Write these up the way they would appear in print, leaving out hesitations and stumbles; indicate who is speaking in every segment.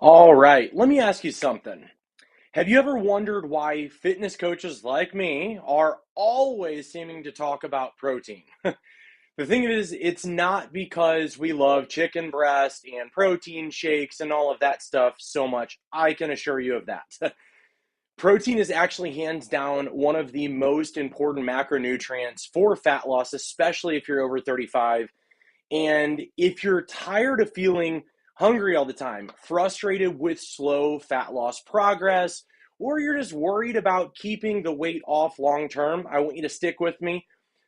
Speaker 1: All right, let me ask you something. Have you ever wondered why fitness coaches like me are always seeming to talk about protein? The thing is, it's not because we love chicken breast and protein shakes and all of that stuff so much. I can assure you of that. Protein is actually hands down one of the most important macronutrients for fat loss, especially if you're over 35. And if you're tired of feeling hungry all the time, frustrated with slow fat loss progress, or you're just worried about keeping the weight off long term, I want you to stick with me.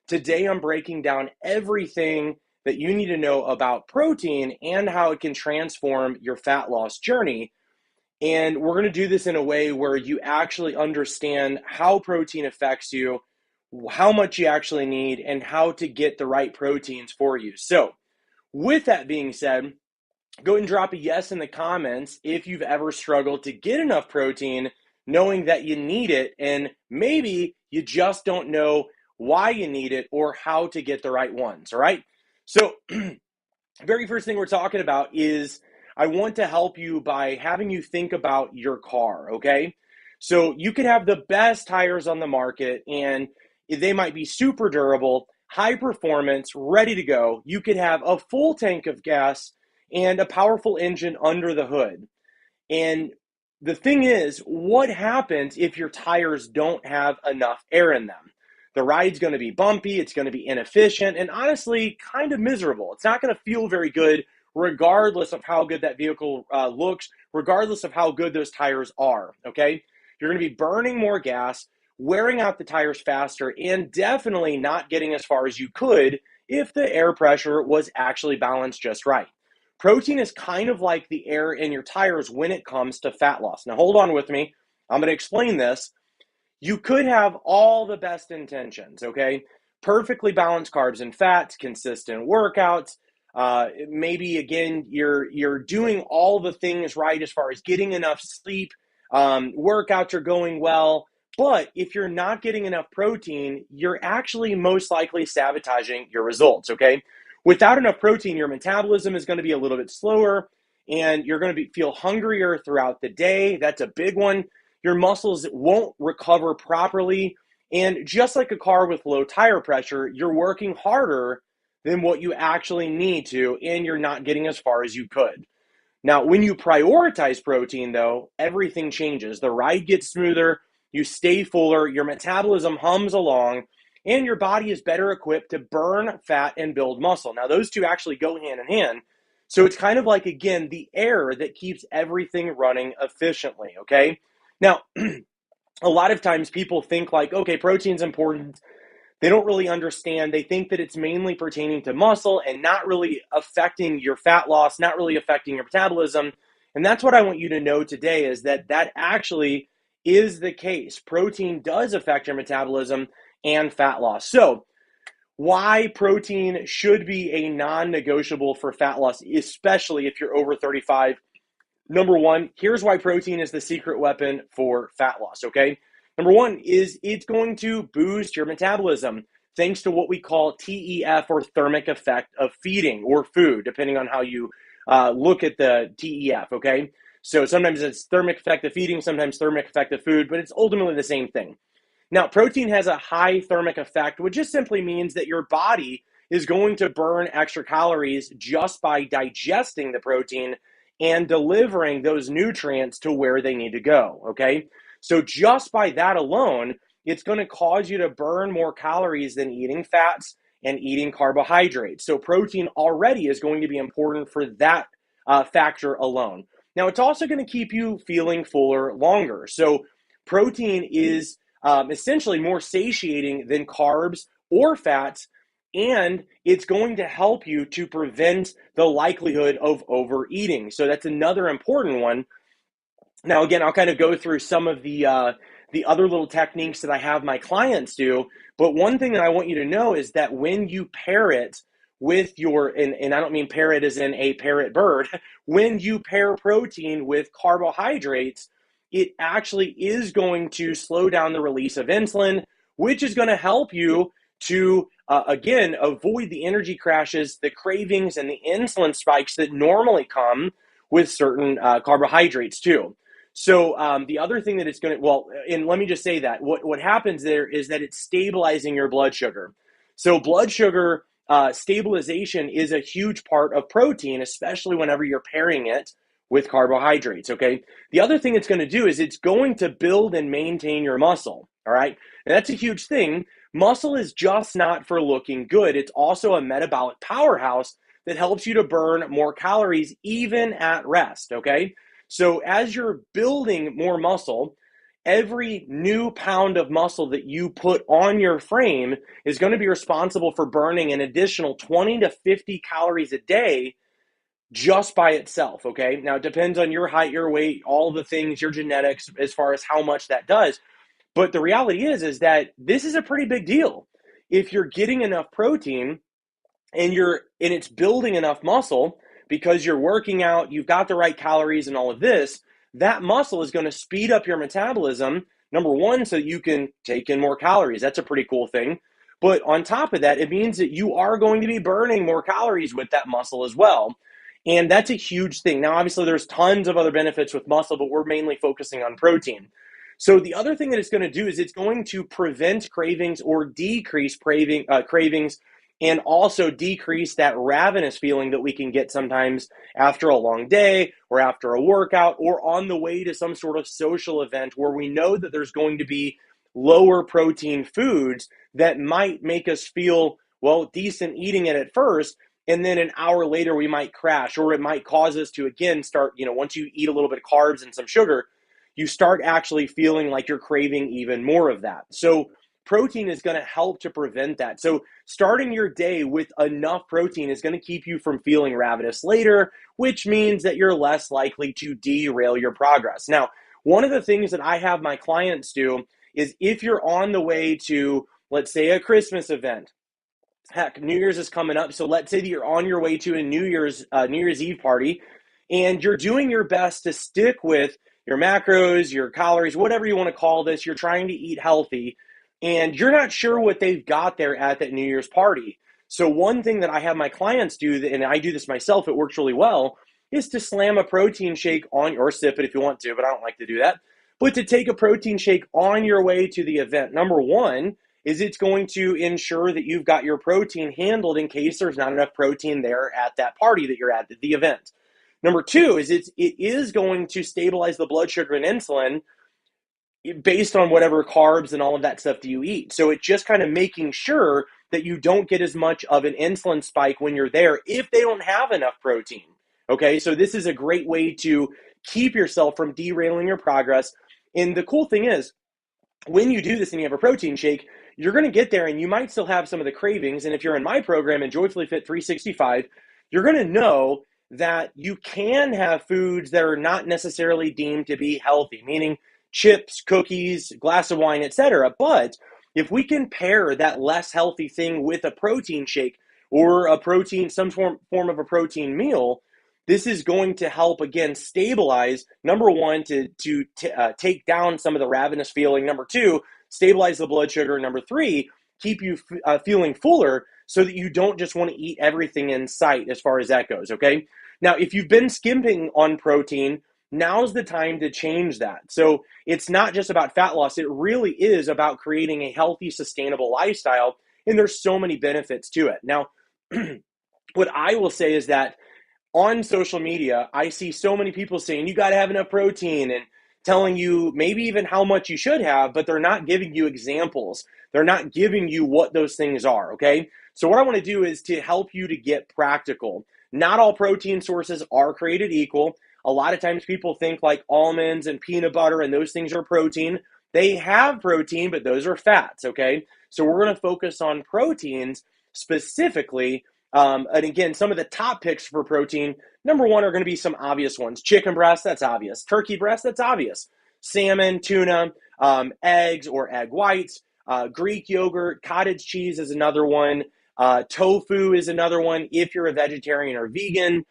Speaker 1: Today, I'm breaking down everything that you need to know about protein and how it can transform your fat loss journey. And we're going to do this in a way where you actually understand how protein affects you, how much you actually need, and how to get the right proteins for you. So, with that being said, go ahead and drop a yes in the comments if you've ever struggled to get enough protein, knowing that you need it, and maybe you just don't know why you need it or how to get the right ones. All right. So, very first thing we're talking about is I want to help you by having you think about your car. Okay. So, you could have the best tires on the market and they might be super durable, high performance, ready to go. You could have a full tank of gas and a powerful engine under the hood. And the thing is, what happens if your tires don't have enough air in them? The ride's going to be bumpy, it's going to be inefficient, and honestly, kind of miserable. It's not going to feel very good, regardless of how good that vehicle looks, regardless of how good those tires are. Okay? You're going to be burning more gas, wearing out the tires faster, and definitely not getting as far as you could if the air pressure was actually balanced just right. Protein is kind of like the air in your tires when it comes to fat loss. Now, hold on with me. I'm going to explain this. You could have all the best intentions, okay? Perfectly balanced carbs and fats, consistent workouts. Maybe again, you're doing all the things right as far as getting enough sleep. Workouts are going well, but if you're not getting enough protein, you're actually most likely sabotaging your results. Okay, without enough protein, your metabolism is going to be a little bit slower, and you're going to feel hungrier throughout the day. That's a big one. Your muscles won't recover properly. And just like a car with low tire pressure, you're working harder than what you actually need to, and you're not getting as far as you could. Now, when you prioritize protein, though, everything changes. The ride gets smoother, you stay fuller, your metabolism hums along, and your body is better equipped to burn fat and build muscle. Now, those two actually go hand in hand. So it's kind of like, again, the air that keeps everything running efficiently, okay? Now, a lot of times people think like, okay, protein's important. They don't really understand. They think that it's mainly pertaining to muscle and not really affecting your fat loss, not really affecting your metabolism. And that's what I want you to know today is that that actually is the case. Protein does affect your metabolism and fat loss. So, why protein should be a non-negotiable for fat loss, especially if you're over 35. Number one, here's why protein is the secret weapon for fat loss, okay? Number one is it's going to boost your metabolism thanks to what we call TEF or thermic effect of feeding or food, depending on how you look at the TEF, okay? So sometimes it's thermic effect of feeding, sometimes thermic effect of food, but it's ultimately the same thing. Now, protein has a high thermic effect, which just simply means that your body is going to burn extra calories just by digesting the protein and delivering those nutrients to where they need to go. Okay. So, just by that alone, it's going to cause you to burn more calories than eating fats and eating carbohydrates. So, protein already is going to be important for that factor alone. Now, it's also going to keep you feeling fuller longer. So, protein is essentially more satiating than carbs or fats, and it's going to help you to prevent the likelihood of overeating. So that's another important one. Now, again, I'll kind of go through some of the other little techniques that I have my clients do. But one thing that I want you to know is that when you pair it with your, and I don't mean pair it as in a parrot bird, when you pair protein with carbohydrates, it actually is going to slow down the release of insulin, which is going to help you to, again, avoid the energy crashes, the cravings, and the insulin spikes that normally come with certain carbohydrates too. So the other thing that it's going to, well, and let me just say that what happens there is that it's stabilizing your blood sugar. So blood sugar stabilization is a huge part of protein, especially whenever you're pairing it with carbohydrates. Okay. The other thing it's going to do is it's going to build and maintain your muscle. All right. And that's a huge thing. Muscle is just not for looking good. It's also a metabolic powerhouse that helps you to burn more calories even at rest. Okay. So as you're building more muscle, every new pound of muscle that you put on your frame is going to be responsible for burning an additional 20 to 50 calories a day just by itself. Okay. Now it depends on your height, your weight, all the things, your genetics, as far as how much that does. But the reality is that this is a pretty big deal. If you're getting enough protein and it's building enough muscle because you're working out, you've got the right calories and all of this, that muscle is going to speed up your metabolism. Number one, so you can take in more calories. That's a pretty cool thing. But on top of that, it means that you are going to be burning more calories with that muscle as well. And that's a huge thing. Now, obviously, there's tons of other benefits with muscle, but we're mainly focusing on protein. So the other thing that it's going to do is it's going to prevent cravings or decrease cravings and also decrease that ravenous feeling that we can get sometimes after a long day or after a workout or on the way to some sort of social event where we know that there's going to be lower protein foods that might make us feel, well, decent eating it at first. And then an hour later, we might crash, or it might cause us to, again, start, once you eat a little bit of carbs and some sugar, you start actually feeling like you're craving even more of that. So protein is going to help to prevent that. So starting your day with enough protein is going to keep you from feeling ravenous later, which means that you're less likely to derail your progress. Now, one of the things that I have my clients do is if you're on the way to, let's say, a Christmas event. Heck, New Year's is coming up. So let's say that you're on your way to a New Year's Eve party and you're doing your best to stick with your macros, your calories, whatever you want to call this. You're trying to eat healthy and you're not sure what they've got there at that New Year's party. So one thing that I have my clients do, and I do this myself, it works really well, is to slam a protein shake on, or sip it if you want to, but I don't like to do that. But to take a protein shake on your way to the event. Number one, is it's going to ensure that you've got your protein handled in case there's not enough protein there at that party that you're at the event. Number two is it is going to stabilize the blood sugar and insulin based on whatever carbs and all of that stuff that you eat. So it's just kind of making sure that you don't get as much of an insulin spike when you're there if they don't have enough protein. Okay, so this is a great way to keep yourself from derailing your progress. And the cool thing is, when you do this and you have a protein shake, you're going to get there and you might still have some of the cravings. And if you're in my program in Joyfully Fit 365, you're going to know that you can have foods that are not necessarily deemed to be healthy, meaning chips, cookies, glass of wine, etc. But if we can pair that less healthy thing with a protein shake or a protein, some form of a protein meal, this is going to help, again, stabilize, number one, to take down some of the ravenous feeling. Number two, stabilize the blood sugar. Number three, keep you feeling fuller so that you don't just want to eat everything in sight as far as that goes, okay? Now, if you've been skimping on protein, now's the time to change that. So it's not just about fat loss. It really is about creating a healthy, sustainable lifestyle, and there's so many benefits to it. Now, what I will say is that on social media, I see so many people saying you got to have enough protein and telling you maybe even how much you should have, but they're not giving you examples. They're not giving you what those things are, okay? So what I want to do is to help you to get practical. Not all protein sources are created equal. A lot of times people think like almonds and peanut butter and those things are protein. They have protein, but those are fats, okay? So we're going to focus on proteins specifically. And again, some of the top picks for protein, number one are going to be some obvious ones. Chicken breast, that's obvious. Turkey breast, that's obvious. Salmon, tuna, eggs or egg whites, Greek yogurt, cottage cheese is another one. Tofu is another one if you're a vegetarian or vegan.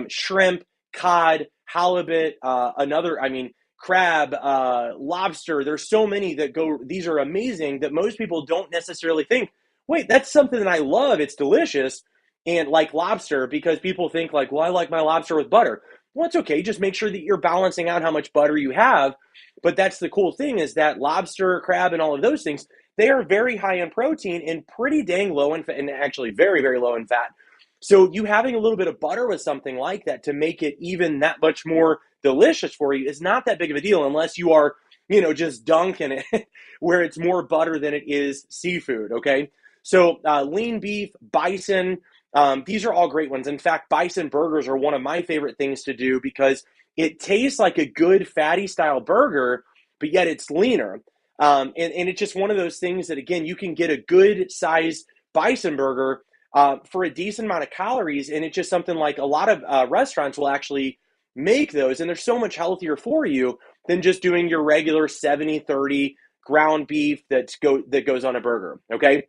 Speaker 1: Shrimp, cod, halibut, crab, lobster. There's so many that go, these are amazing that most people don't necessarily think, wait, that's something that I love. It's delicious. And like lobster, because people think like, well, I like my lobster with butter. well, it's okay. Just make sure that you're balancing out how much butter you have. But that's the cool thing is that lobster, crab, and all of those things, they are very high in protein and pretty dang low in fat, and actually very, very low in fat. So you having a little bit of butter with something like that to make it even that much more delicious for you is not that big of a deal unless you are, just dunking it where it's more butter than it is seafood. Okay. So lean beef, bison, these are all great ones. In fact, bison burgers are one of my favorite things to do because it tastes like a good fatty style burger, but yet it's leaner. And it's just one of those things that, again, you can get a good size bison burger for a decent amount of calories. And it's just something like a lot of restaurants will actually make those. And they're so much healthier for you than just doing your regular 70-30 ground beef that goes on a burger. Okay.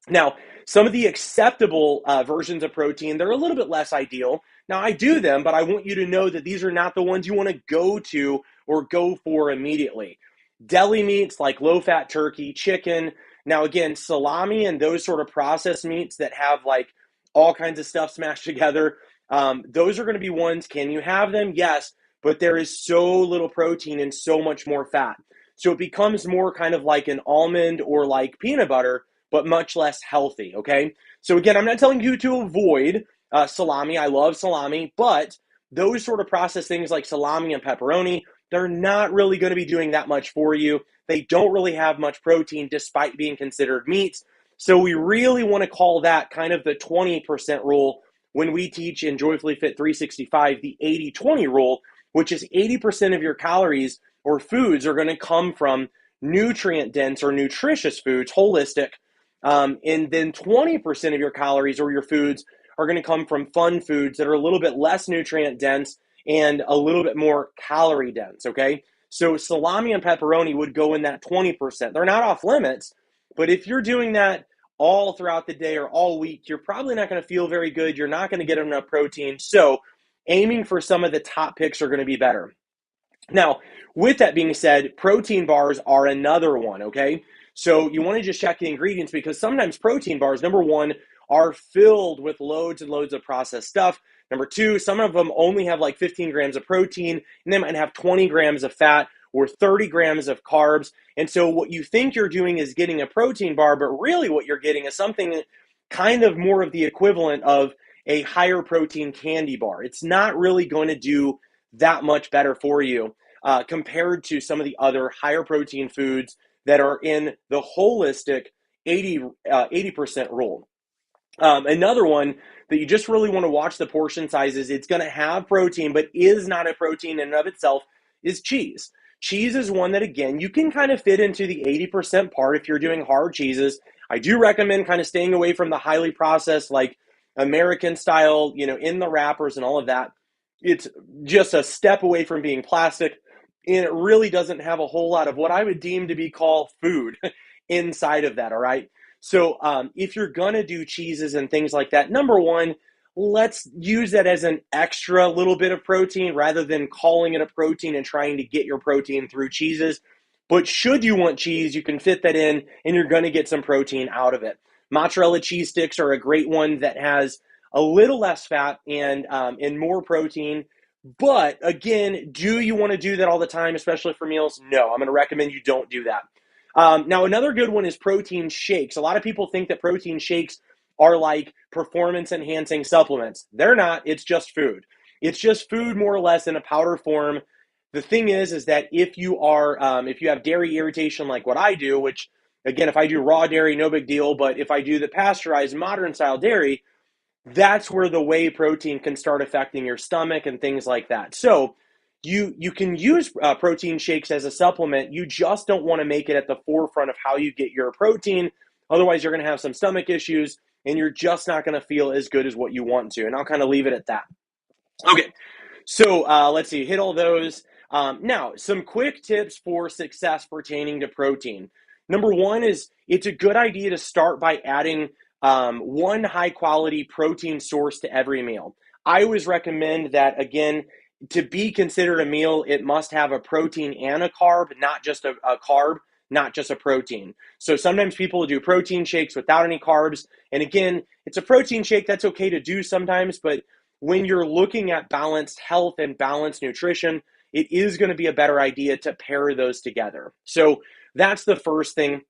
Speaker 1: Now, some of the acceptable versions of protein, they're a little bit less ideal. Now, I do them, but I want you to know that these are not the ones you want to go to or go for immediately. Deli meats like low-fat turkey, chicken. Now, again, salami and those sort of processed meats that have like all kinds of stuff smashed together, those are going to be ones. Can you have them? Yes, but there is so little protein and so much more fat. So it becomes more kind of like an almond or like peanut butter, but much less healthy, okay? So again, I'm not telling you to avoid salami. I love salami, but those sort of processed things like salami and pepperoni, they're not really going to be doing that much for you. They don't really have much protein despite being considered meats. So we really want to call that kind of the 20% rule when we teach in Joyfully Fit 365, the 80-20 rule, which is 80% of your calories or foods are going to come from nutrient dense or nutritious foods, holistic, and then 20% of your calories or your foods are going to come from fun foods that are a little bit less nutrient dense and a little bit more calorie dense, okay? So salami and pepperoni would go in that 20%. They're not off limits, but if you're doing that all throughout the day or all week, you're probably not going to feel very good. You're not going to get enough protein. So aiming for some of the top picks are going to be better. Now, with that being said, protein bars are another one, okay? So you want to just check the ingredients because sometimes protein bars, number one, are filled with loads and loads of processed stuff. Number two, some of them only have like 15 grams of protein and they might have 20 grams of fat or 30 grams of carbs. And so what you think you're doing is getting a protein bar, but really what you're getting is something kind of more of the equivalent of a higher protein candy bar. It's not really going to do that much better for you compared to some of the other higher protein foods that are in the holistic 80% rule. Another one that you just really want to watch the portion sizes, it's going to have protein, but is not a protein in and of itself, is cheese. Cheese is one that, again, you can kind of fit into the 80% part if you're doing hard cheeses. I do recommend kind of staying away from the highly processed, like American style, in the wrappers and all of that. It's just a step away from being plastic, and it really doesn't have a whole lot of what I would deem to be called food inside of that, all right? So if you're going to do cheeses and things like that, number one, let's use that as an extra little bit of protein rather than calling it a protein and trying to get your protein through cheeses. But should you want cheese, you can fit that in and you're going to get some protein out of it. Mozzarella cheese sticks are a great one that has a little less fat and more protein. But again, do you want to do that all the time, especially for meals? No, I'm going to recommend you don't do that. Now, another good one is protein shakes. A lot of people think that protein shakes are like performance enhancing supplements. They're not. It's just food. It's just food more or less in a powder form. The thing is that if you have dairy irritation like what I do, which again, if I do raw dairy, no big deal. But if I do the pasteurized modern style dairy, that's where the whey protein can start affecting your stomach and things like that. So you can use protein shakes as a supplement. You just don't want to make it at the forefront of how you get your protein. Otherwise, you're going to have some stomach issues and you're just not going to feel as good as what you want to. And I'll kind of leave it at that. Okay, so let's see, hit all those. Now, some quick tips for success pertaining to protein. Number one is it's a good idea to start by adding one high quality protein source to every meal. I always recommend that, again, to be considered a meal, it must have a protein and a carb, not just a carb, not just a protein. So sometimes people do protein shakes without any carbs. And again, it's a protein shake. That's okay to do sometimes, but when you're looking at balanced health and balanced nutrition, it is going to be a better idea to pair those together. So that's the first thing.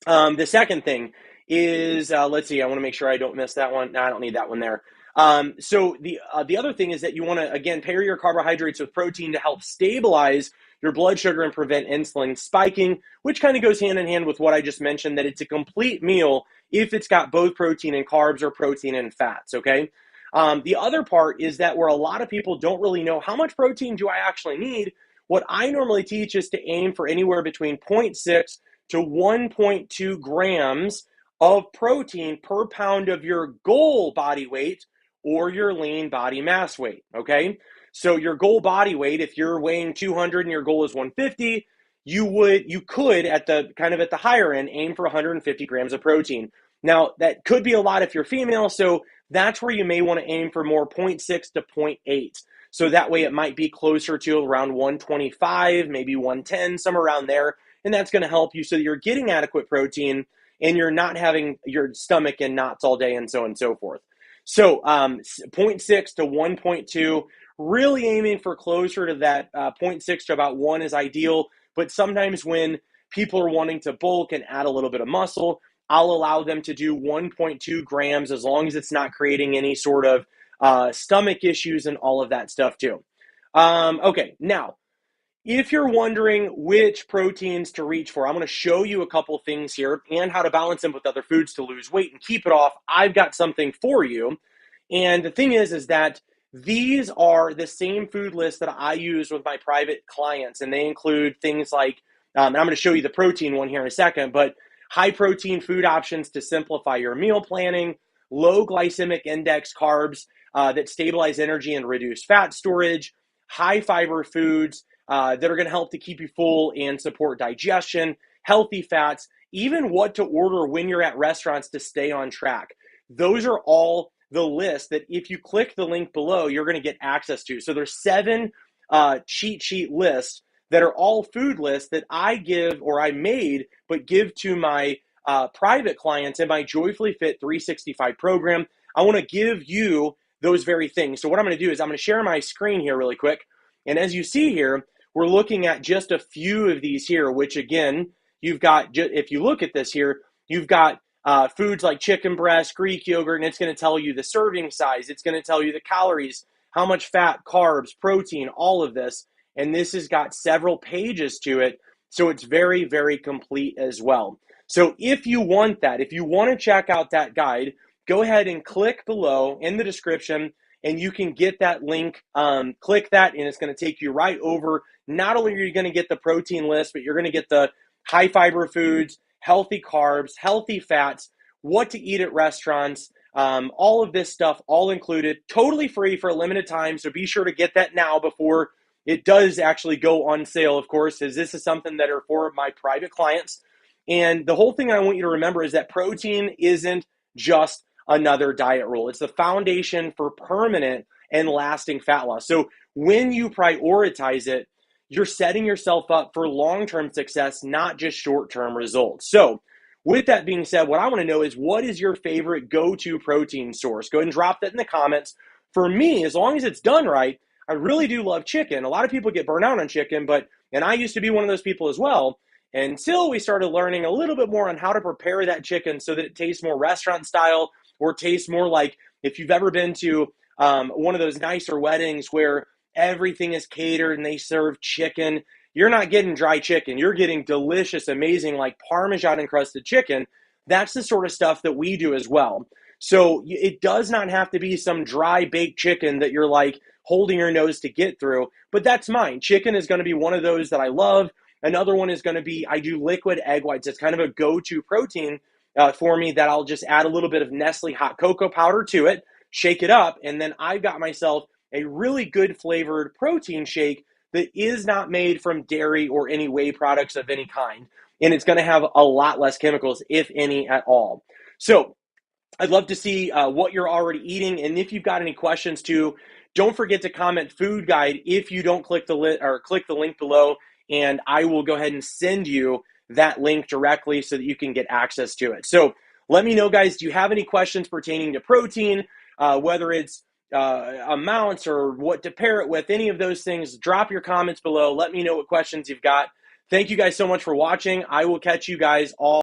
Speaker 1: The second thing is, let's see, I want to make sure I don't miss that one. No, I don't need that one there. So the other thing is that you want to, again, pair your carbohydrates with protein to help stabilize your blood sugar and prevent insulin spiking, which kind of goes hand in hand with what I just mentioned, that it's a complete meal if it's got both protein and carbs or protein and fats, okay? The other part is that where a lot of people don't really know how much protein do I actually need, what I normally teach is to aim for anywhere between 0.6 to 1.2 grams of protein per pound of your goal body weight or your lean body mass weight, okay? So your goal body weight, if you're weighing 200 and your goal is 150, you could at the kind of at the higher end aim for 150 grams of protein. Now, that could be a lot if you're female, so that's where you may want to aim for more 0.6 to 0.8. So that way it might be closer to around 125, maybe 110, somewhere around there. And that's going to help you so that you're getting adequate protein and you're not having your stomach in knots all day and so on and so forth. So 0.6 to 1.2, really aiming for closer to that 0.6 to about 1 is ideal. But sometimes when people are wanting to bulk and add a little bit of muscle, I'll allow them to do 1.2 grams as long as it's not creating any sort of stomach issues and all of that stuff too. Okay, now, if you're wondering which proteins to reach for, I'm going to show you a couple things here and how to balance them with other foods to lose weight and keep it off. I've got something for you. And the thing is that these are the same food list that I use with my private clients. And they include things like, and I'm going to show you the protein one here in a second, but high protein food options to simplify your meal planning, low glycemic index carbs that stabilize energy and reduce fat storage, high fiber foods that are going to help to keep you full and support digestion, healthy fats, even what to order when you're at restaurants to stay on track. Those are all the list that if you click the link below, you're going to get access to. So there's 7 cheat sheet lists that are all food lists that I give or I made, but give to my private clients in my Joyfully Fit 365 program. I want to give you those very things. So what I'm going to do is I'm going to share my screen here really quick. And as you see here, we're looking at just a few of these here, which again, you've got, if you look at this here, you've got foods like chicken breast, Greek yogurt, and it's going to tell you the serving size. It's going to tell you the calories, how much fat, carbs, protein, all of this. And this has got several pages to it. So it's very, very complete as well. So if you want that, if you want to check out that guide, go ahead and click below in the description and you can get that link. Click that and it's going to take you right over. Not only are you going to get the protein list, but you're going to get the high fiber foods, healthy carbs, healthy fats, what to eat at restaurants, all of this stuff, all included, totally free for a limited time. So be sure to get that now before it does actually go on sale, of course, as this is something that are for my private clients. And the whole thing I want you to remember is that protein isn't just another diet rule. It's the foundation for permanent and lasting fat loss. So when you prioritize it, you're setting yourself up for long-term success, not just short-term results. So with that being said, what I want to know is what is your favorite go-to protein source? Go ahead and drop that in the comments. For me, as long as it's done right, I really do love chicken. A lot of people get burnt out on chicken, and I used to be one of those people as well, until we started learning a little bit more on how to prepare that chicken so that it tastes more restaurant style or tastes more like if you've ever been to one of those nicer weddings where everything is catered and they serve chicken. You're not getting dry chicken. You're getting delicious, amazing, like Parmesan encrusted chicken. That's the sort of stuff that we do as well. So it does not have to be some dry baked chicken that you're like holding your nose to get through, but that's mine. Chicken is going to be one of those that I love. Another one is going to be, I do liquid egg whites. It's kind of a go-to protein for me that I'll just add a little bit of Nestle hot cocoa powder to it, shake it up, and then I've got myself a really good flavored protein shake that is not made from dairy or any whey products of any kind. And it's going to have a lot less chemicals, if any at all. So I'd love to see what you're already eating. And if you've got any questions too, don't forget to comment food guide if you don't click the link below. And I will go ahead and send you that link directly so that you can get access to it. So let me know, guys, do you have any questions pertaining to protein, whether it's amounts or what to pair it with, any of those things, drop your comments below. Let me know what questions you've got. Thank you guys so much for watching. I will catch you guys all